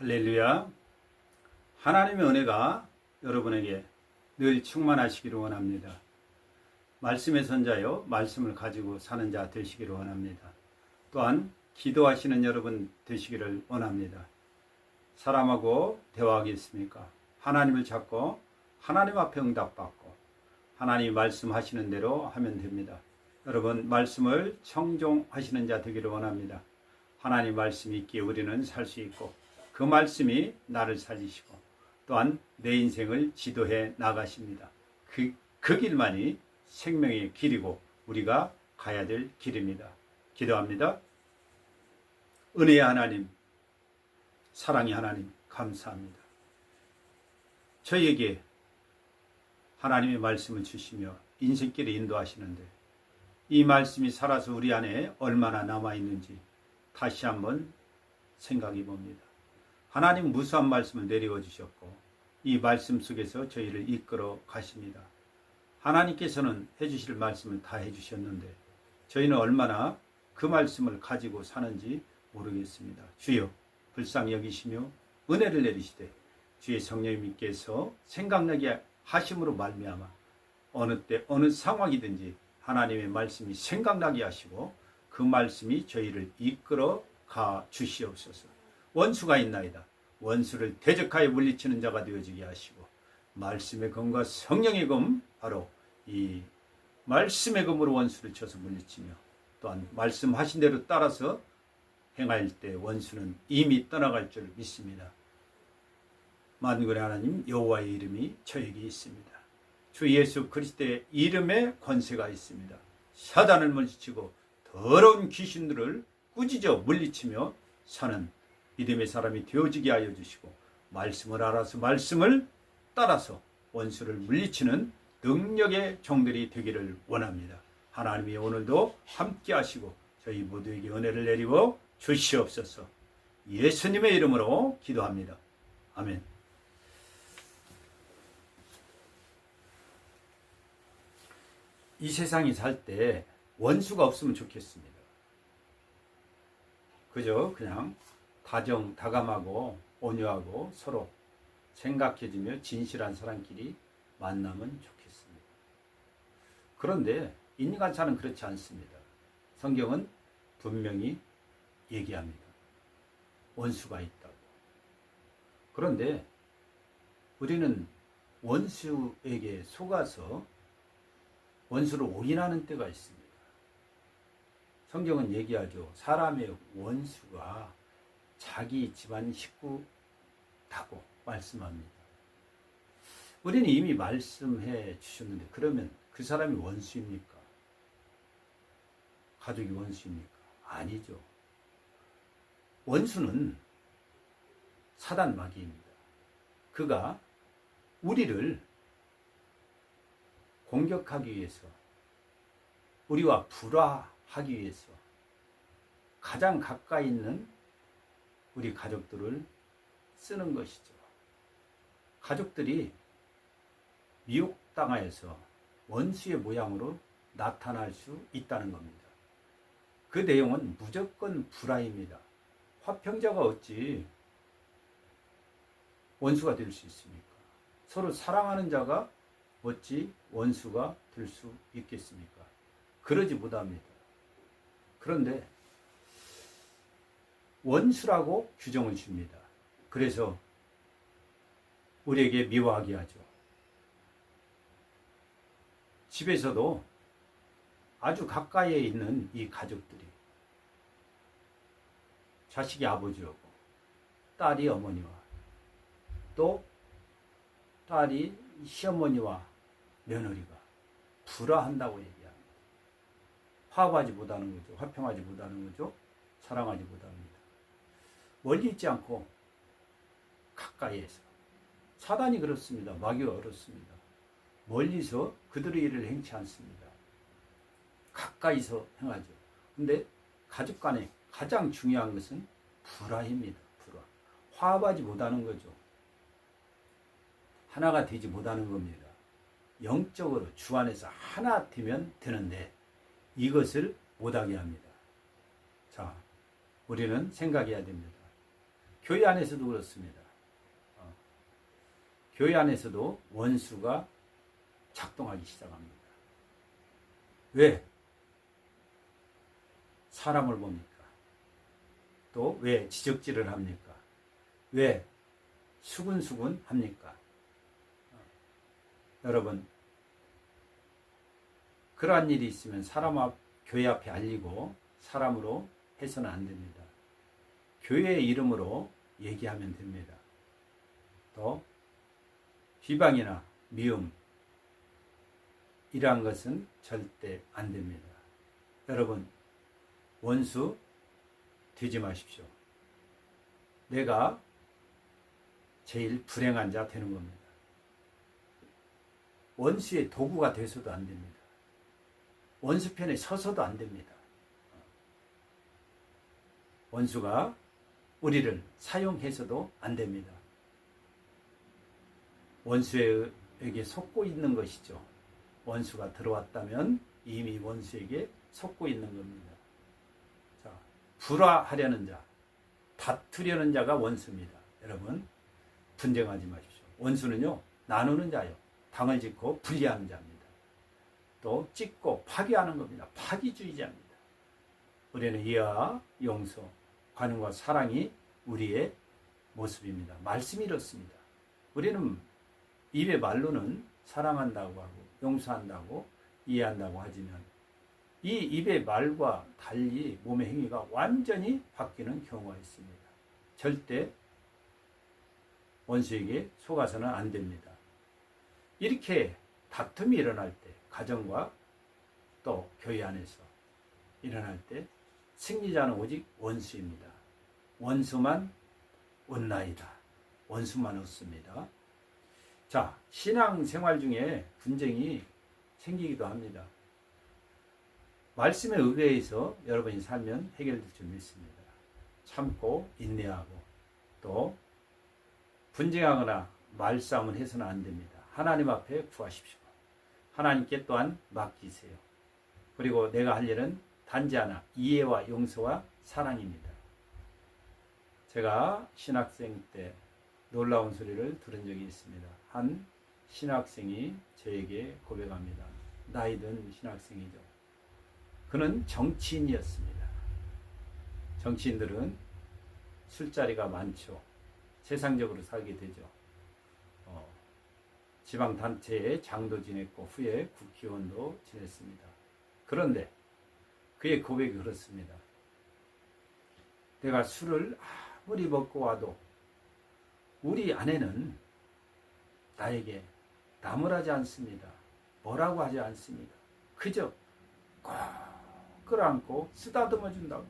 할렐루야. 하나님의 은혜가 여러분에게 늘 충만하시기를 원합니다. 말씀의 선자요, 말씀을 가지고 사는 자 되시기를 원합니다. 또한 기도하시는 여러분 되시기를 원합니다. 사람하고 대화하겠습니까? 하나님을 찾고 하나님 앞에 응답받고 하나님이 말씀하시는 대로 하면 됩니다. 여러분, 말씀을 청종하시는 자 되기를 원합니다. 하나님 말씀이 있기에 우리는 살 수 있고 그 말씀이 나를 살리시고 또한 내 인생을 지도해 나가십니다. 그 길만이 생명의 길이고 우리가 가야 될 길입니다. 기도합니다. 은혜의 하나님, 사랑의 하나님, 감사합니다. 저희에게 하나님의 말씀을 주시며 인생길에 인도하시는데 이 말씀이 살아서 우리 안에 얼마나 남아있는지 다시 한번 생각해 봅니다. 하나님 무수한 말씀을 내려와 주셨고 이 말씀 속에서 저희를 이끌어 가십니다. 하나님께서는 해주실 말씀을 다 해주셨는데 저희는 얼마나 그 말씀을 가지고 사는지 모르겠습니다. 주여 불쌍히 여기시며 은혜를 내리시되 주의 성령님께서 생각나게 하심으로 말미암아 어느 때 어느 상황이든지 하나님의 말씀이 생각나게 하시고 그 말씀이 저희를 이끌어 가 주시옵소서. 원수가 있나이다. 원수를 대적하여 물리치는 자가 되어지게 하시고 말씀의 검과 성령의 검, 바로 이 말씀의 검으로 원수를 쳐서 물리치며 또한 말씀하신 대로 따라서 행할 때 원수는 이미 떠나갈 줄 믿습니다. 만군의 하나님 여호와의 이름이 저에게 있습니다. 주 예수 그리스도의 이름에 권세가 있습니다. 사단을 물리치고 더러운 귀신들을 꾸짖어 물리치며 사는 믿음의 사람이 되어지게 하여 주시고 말씀을 알아서 말씀을 따라서 원수를 물리치는 능력의 종들이 되기를 원합니다. 하나님이 오늘도 함께 하시고 저희 모두에게 은혜를 내리고 주시옵소서. 예수님의 이름으로 기도합니다. 아멘. 이 세상에 살 때 원수가 없으면 좋겠습니다. 그저 그냥 다정다감하고 온유하고 서로 생각해주며 진실한 사람끼리 만나면 좋겠습니다. 그런데 인간사는 그렇지 않습니다. 성경은 분명히 얘기합니다. 원수가 있다고. 그런데 우리는 원수에게 속아서 원수를 올인하는 때가 있습니다. 성경은 얘기하죠. 사람의 원수가 자기 집안 식구다고 말씀합니다. 우리는 이미 말씀해 주셨는데 그러면 그 사람이 원수입니까? 가족이 원수입니까? 아니죠. 원수는 사단 마귀입니다. 그가 우리를 공격하기 위해서, 우리와 불화하기 위해서 가장 가까이 있는 우리 가족들을 쓰는 것이죠. 가족들이 미혹당하여서 원수의 모양으로 나타날 수 있다는 겁니다. 그 내용은 무조건 불화입니다. 화평자가 어찌 원수가 될 수 있습니까? 서로 사랑하는 자가 어찌 원수가 될 수 있겠습니까? 그러지 못합니다. 그런데 원수라고 규정을 줍니다. 그래서 우리에게 미워하게 하죠. 집에서도 아주 가까이에 있는 이 가족들이 자식이 아버지하고 딸이 어머니와 또 딸이 시어머니와 며느리가 불화한다고 얘기합니다. 화합하지 못하는 거죠. 화평하지 못하는 거죠. 사랑하지 못합니다. 멀리 있지 않고 가까이에서. 사단이 그렇습니다. 마귀가 그렇습니다. 멀리서 그들의 일을 행치 않습니다. 가까이서 행하죠. 근데 가족 간에 가장 중요한 것은 불화입니다. 불화. 화합하지 못하는 거죠. 하나가 되지 못하는 겁니다. 영적으로 주 안에서 하나 되면 되는데 이것을 못하게 합니다. 자, 우리는 생각해야 됩니다. 교회 안에서도 그렇습니다. 교회 안에서도 원수가 작동하기 시작합니다. 왜? 사람을 봅니까? 또 왜 지적질을 합니까? 왜 수근수근 합니까? 여러분, 그러한 일이 있으면 교회 앞에 알리고 사람으로 해서는 안 됩니다. 교회의 이름으로 얘기하면 됩니다. 또 비방이나 미움 이러한 것은 절대 안 됩니다. 여러분, 원수 되지 마십시오. 내가 제일 불행한 자 되는 겁니다. 원수의 도구가 돼서도 안 됩니다. 원수 편에 서서도 안 됩니다. 원수가 우리를 사용해서도 안 됩니다. 원수에게 속고 있는 것이죠. 원수가 들어왔다면 이미 원수에게 속고 있는 겁니다. 자, 불화하려는 자, 다투려는 자가 원수입니다. 여러분, 분쟁하지 마십시오. 원수는요, 나누는 자요, 당을 짓고 분리하는 자입니다. 또 찢고 파괴하는 겁니다. 파기주의자입니다. 우리는 이해와 용서, 관용과 사랑이 우리의 모습입니다. 말씀이 이렇습니다. 우리는 입의 말로는 사랑한다고 하고 용서한다고 이해한다고 하지만 이 입의 말과 달리 몸의 행위가 완전히 바뀌는 경우가 있습니다. 절대 원수에게 속아서는 안 됩니다. 이렇게 다툼이 일어날 때, 가정과 또 교회 안에서 일어날 때 승리자는 오직 원수입니다. 원수만 얻나이다. 원수만 얻습니다. 자, 신앙생활 중에 분쟁이 생기기도 합니다. 말씀에 의거해서 여러분이 살면 해결될 줄 믿습니다. 참고 인내하고 또 분쟁하거나 말싸움을 해서는 안 됩니다. 하나님 앞에 구하십시오. 하나님께 또한 맡기세요. 그리고 내가 할 일은 단지 하나, 이해와 용서와 사랑입니다. 제가 신학생 때 놀라운 소리를 들은 적이 있습니다. 한 신학생이 저에게 고백합니다. 나이 든 신학생이죠. 그는 정치인이었습니다. 정치인들은 술자리가 많죠. 세상적으로 살게 되죠. 지방단체의 장도 지냈고 후에 국회의원도 지냈습니다. 그런데 그의 고백이 그렇습니다. 내가 술을 아무리 먹고 와도 우리 아내는 나에게 나무라지 않습니다. 뭐라고 하지 않습니다. 그저 꼭 끌어안고 쓰다듬어 준다고.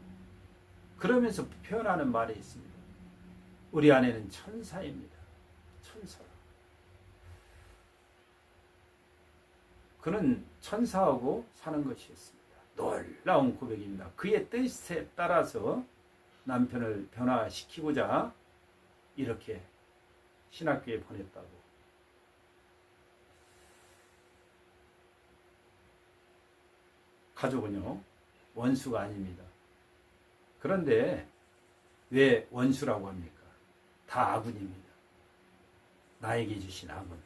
그러면서 표현하는 말이 있습니다. 우리 아내는 천사입니다. 천사. 그는 천사하고 사는 것이었습니다. 놀라운 고백입니다. 그의 뜻에 따라서 남편을 변화시키고자 이렇게 신학교에 보냈다고. 가족은요, 원수가 아닙니다. 그런데 왜 원수라고 합니까? 다 아군입니다. 나에게 주신 아군.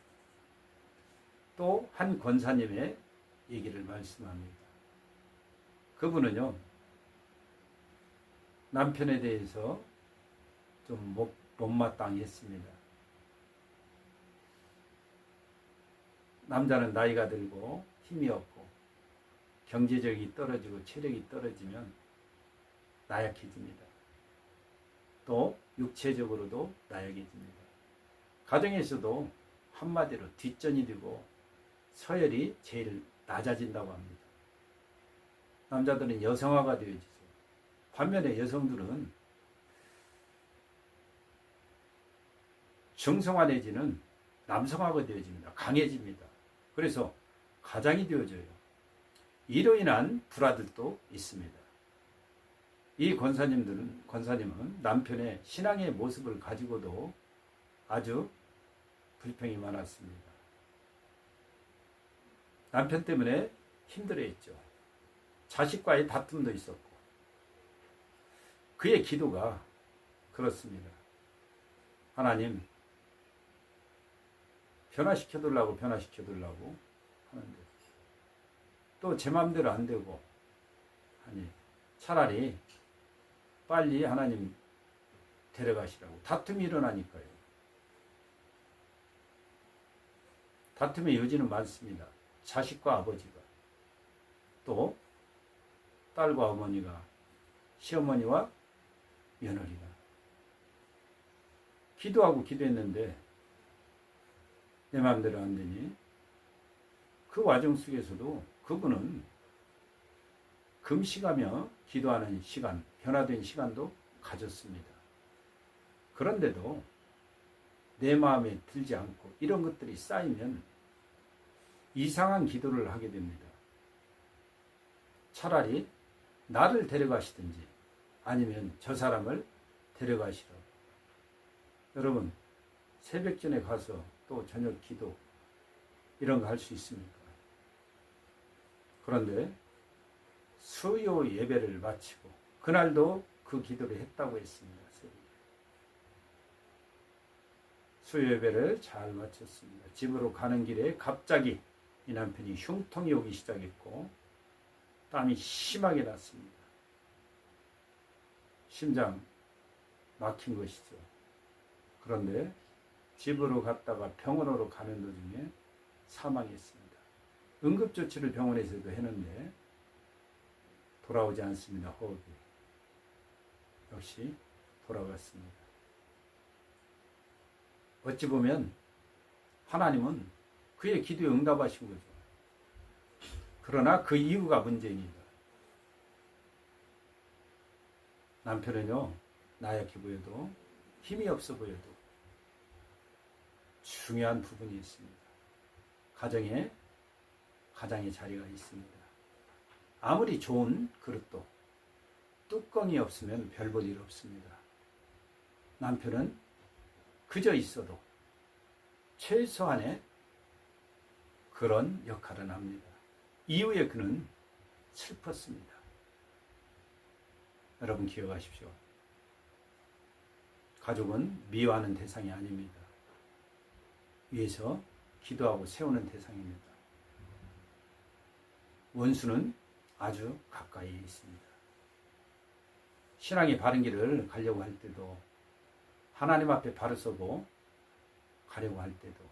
또 한 권사님의 얘기를 말씀합니다. 그분은요, 남편에 대해서 좀 못마땅히 했습니다. 남자는 나이가 들고 힘이 없고 경제력이 떨어지고 체력이 떨어지면 나약해집니다. 또 육체적으로도 나약해집니다. 가정에서도 한마디로 뒷전이 되고 서열이 제일 낮아진다고 합니다. 남자들은 여성화가 되어지죠. 반면에 여성들은 중성화 내지는 남성화가 되어집니다. 강해집니다. 그래서 가장이 되어져요. 이로 인한 불화들도 있습니다. 이 권사님은 남편의 신앙의 모습을 가지고도 아주 불평이 많았습니다. 남편 때문에 힘들어했죠. 자식과의 다툼도 있었고 그의 기도가 그렇습니다. 하나님 변화시켜달라고 하는데 또 제 마음대로 안 되고 하니 차라리 빨리 하나님 데려가시라고. 다툼이 일어나니까요. 다툼의 여지는 많습니다. 자식과 아버지가, 또 딸과 어머니가, 시어머니와 며느리가. 기도하고 기도했는데 내 마음대로 안 되니 그 과정 속에서도 그분은 금식하며 기도하는 시간, 변화된 시간도 가졌습니다. 그런데도 내 마음에 들지 않고 이런 것들이 쌓이면 이상한 기도를 하게 됩니다. 차라리 나를 데려가시든지 아니면 저 사람을 데려가시라고. 여러분, 새벽전에 가서 또 저녁 기도 이런 거 할 수 있습니까? 그런데 수요 예배를 마치고 그날도 그 기도를 했다고 했습니다. 수요 예배를 잘 마쳤습니다. 집으로 가는 길에 갑자기 이 남편이 흉통이 오기 시작했고 땀이 심하게 났습니다. 심장 막힌 것이죠. 그런데 집으로 갔다가 병원으로 가는 도중에 사망했습니다. 응급조치를 병원에서도 했는데 돌아오지 않습니다. 호흡이. 역시 돌아갔습니다. 어찌 보면 하나님은 그의 기도에 응답하신 거죠. 그러나 그 이유가 문제입니다. 남편은요, 나약해 보여도 힘이 없어 보여도 중요한 부분이 있습니다. 가장의 자리가 있습니다. 아무리 좋은 그릇도 뚜껑이 없으면 별 볼 일 없습니다. 남편은 그저 있어도 최소한의 그런 역할을 합니다. 이후에 그는 슬펐습니다. 여러분 기억하십시오. 가족은 미워하는 대상이 아닙니다. 위에서 기도하고 세우는 대상입니다. 원수는 아주 가까이에 있습니다. 신앙의 바른 길을 가려고 할 때도, 하나님 앞에 바로 서고 가려고 할 때도,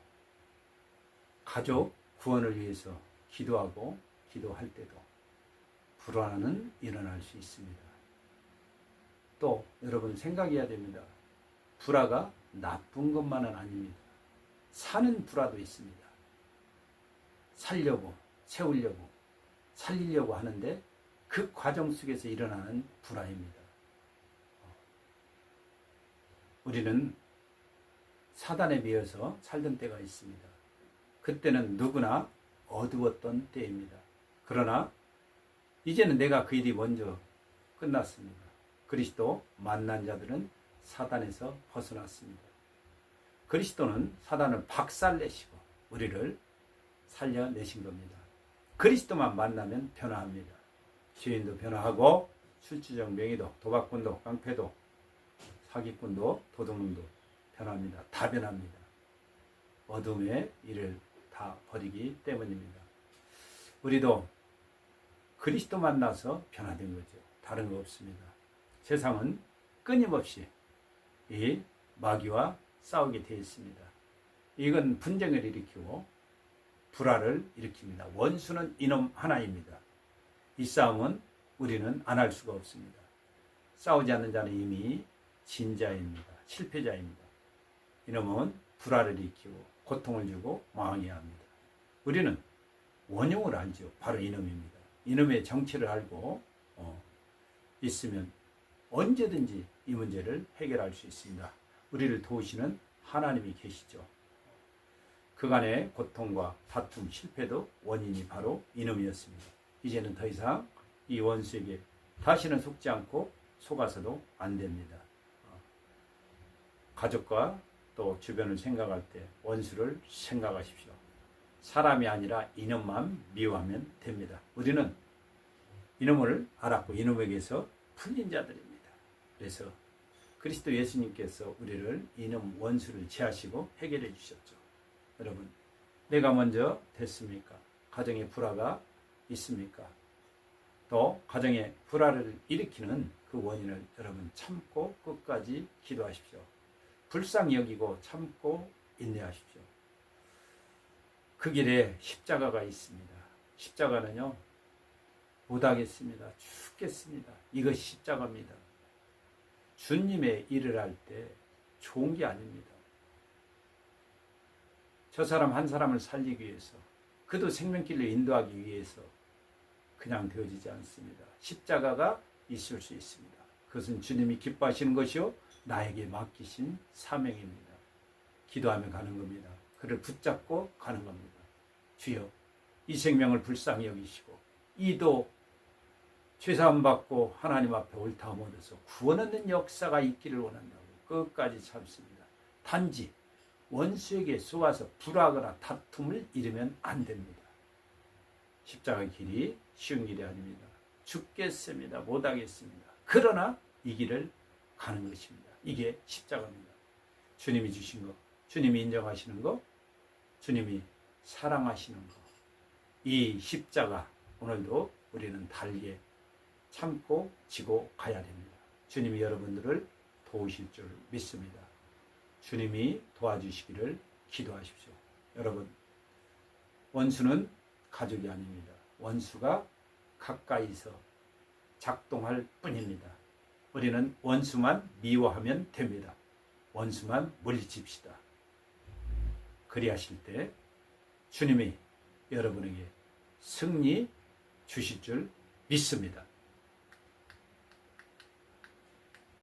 가족 구원을 위해서 기도하고 기도할 때도 불화는 일어날 수 있습니다. 또 여러분 생각해야 됩니다. 불화가 나쁜 것만은 아닙니다. 사는 불화도 있습니다. 살려고, 세우려고, 살리려고 하는데 그 과정 속에서 일어나는 불화입니다. 우리는 사단에 비해서 살던 때가 있습니다. 그때는 누구나 어두웠던 때입니다. 그러나 이제는 내가 그 일이 먼저 끝났습니다. 그리스도 만난 자들은 사단에서 벗어났습니다. 그리스도는 사단을 박살내시고 우리를 살려내신 겁니다. 그리스도만 만나면 변화합니다. 죄인도 변화하고 술주정, 명의도, 도박꾼도, 깡패도, 사기꾼도, 도둑놈도 변합니다. 다 변합니다. 어둠의 일을 다 버리기 때문입니다. 우리도 그리스도 만나서 변화된 거죠. 다른 거 없습니다. 세상은 끊임없이 이 마귀와 싸우게 되어 있습니다. 이건 분쟁을 일으키고 불화를 일으킵니다. 원수는 이놈 하나입니다. 이 싸움은 우리는 안 할 수가 없습니다. 싸우지 않는 자는 이미 진자입니다. 실패자입니다. 이놈은 불화를 일으키고 고통을 주고 망해야 합니다. 우리는 원흉을 알죠. 바로 이놈입니다. 이놈의 정체를 알고 있으면 언제든지 이 문제를 해결할 수 있습니다. 우리를 도우시는 하나님이 계시죠. 그간의 고통과 다툼, 실패도 원인이 바로 이놈이었습니다. 이제는 더 이상 이 원수에게 다시는 속지 않고 속아서도 안 됩니다. 가족과 또 주변을 생각할 때 원수를 생각하십시오. 사람이 아니라 이놈만 미워하면 됩니다. 우리는 이놈을 알았고 이놈에게서 풀린 자들입니다. 그래서 그리스도 예수님께서 우리를 이놈 원수를 제하시고 해결해 주셨죠. 여러분, 내가 먼저 됐습니까? 가정에 불화가 있습니까? 또 가정에 불화를 일으키는 그 원인을 여러분 참고 끝까지 기도하십시오. 불쌍히 여기고 참고 인내하십시오. 그 길에 십자가가 있습니다. 십자가는요, 못하겠습니다. 죽겠습니다. 이것이 십자가입니다. 주님의 일을 할 때 좋은 게 아닙니다. 저 사람 한 사람을 살리기 위해서, 그도 생명길로 인도하기 위해서 그냥 되어지지 않습니다. 십자가가 있을 수 있습니다. 그것은 주님이 기뻐하시는 것이요, 나에게 맡기신 사명입니다. 기도하며 가는 겁니다. 그를 붙잡고 가는 겁니다. 주여, 이 생명을 불쌍히 여기시고 이도 죄사함 받고 하나님 앞에 옳다함 얻어서 구원 얻는 역사가 있기를 원한다고 끝까지 참습니다. 단지 원수에게 쏘아서 불화하거나 다툼을 이루면 안 됩니다. 십자가 길이 쉬운 길이 아닙니다. 죽겠습니다. 못하겠습니다. 그러나 이 길을 가는 것입니다. 이게 십자가입니다. 주님이 주신 것, 주님이 인정하시는 것, 주님이 사랑하시는 것, 이 십자가 오늘도 우리는 달게 참고 지고 가야 됩니다. 주님이 여러분들을 도우실 줄 믿습니다. 주님이 도와주시기를 기도하십시오. 여러분, 원수는 가족이 아닙니다. 원수가 가까이서 작동할 뿐입니다. 우리는 원수만 미워하면 됩니다. 원수만 물리칩시다. 그리하실 때 주님이 여러분에게 승리 주실 줄 믿습니다.